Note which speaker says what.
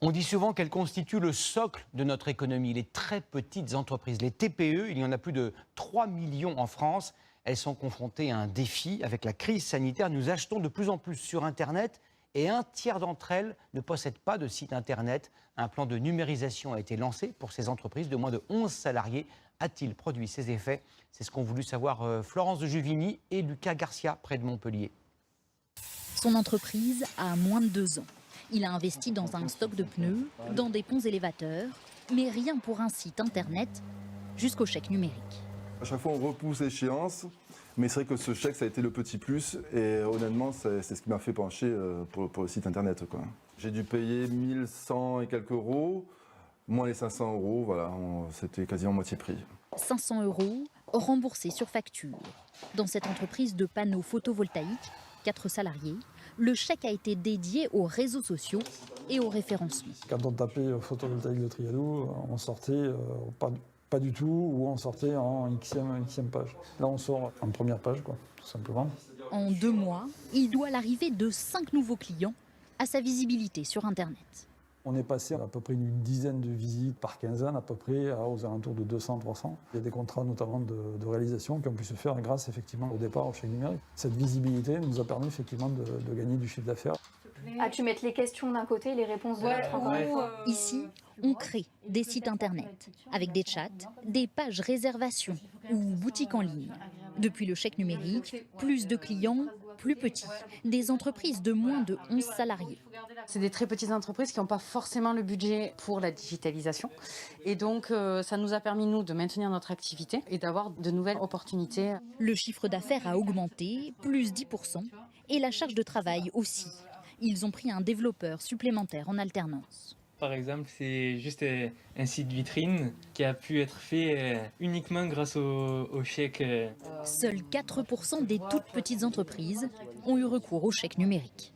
Speaker 1: On dit souvent qu'elles constituent le socle de notre économie, les très petites entreprises, les TPE. Il y en a plus de 3 millions en France. Elles sont confrontées à un défi. Avec la crise sanitaire, nous achetons de plus en plus sur Internet et un tiers d'entre elles ne possèdent pas de site Internet. Un plan de numérisation a été lancé pour ces entreprises de moins de 11 salariés. A-t-il produit ses effets? C'est ce qu'ont voulu savoir Florence de Juvigny et Lucas Garcia, près de Montpellier.
Speaker 2: Son entreprise a moins de 2 ans. Il a investi dans un stock de pneus, dans des ponts élévateurs, mais rien pour un site internet jusqu'au chèque numérique.
Speaker 3: À chaque fois, on repousse l'échéance, mais c'est vrai que ce chèque, ça a été le petit plus. Et honnêtement, c'est ce qui m'a fait pencher pour le site internet, quoi. J'ai dû payer 1100 et quelques euros, moins les 500 euros, voilà, c'était quasiment moitié prix.
Speaker 2: 500 euros remboursés sur facture. Dans cette entreprise de panneaux photovoltaïques, 4 salariés, le chèque a été dédié aux réseaux sociaux et au référencement.
Speaker 4: Quand on tapait photovoltaïque de Triadou, on sortait pas du tout, ou on sortait en xème page. Là, on sort en première page, quoi, tout simplement.
Speaker 2: En 2 mois, il doit l'arrivée de 5 nouveaux clients à sa visibilité sur Internet.
Speaker 4: On est passé à peu près une dizaine de visites par quinzaine, à peu près aux alentours de 200-300. Il y a des contrats notamment de réalisation qui ont pu se faire grâce effectivement au départ au chèque numérique. Cette visibilité nous a permis effectivement de gagner du chiffre d'affaires.
Speaker 5: Tu mets les questions d'un côté et les réponses de l'autre.
Speaker 2: Ici, on crée des sites internet avec des chats, des pages réservation ou boutiques en ligne. Depuis le chèque numérique, plus de clients, plus petits, des entreprises de moins de 11 salariés.
Speaker 6: C'est des très petites entreprises qui n'ont pas forcément le budget pour la digitalisation. Et donc, ça nous a permis, nous, de maintenir notre activité et d'avoir de nouvelles opportunités.
Speaker 2: Le chiffre d'affaires a augmenté, plus 10%, et la charge de travail aussi. Ils ont pris un développeur supplémentaire en alternance.
Speaker 7: Par exemple, c'est juste un site vitrine qui a pu être fait uniquement grâce au chèque.
Speaker 2: Seuls 4% des toutes petites entreprises ont eu recours au chèque numérique.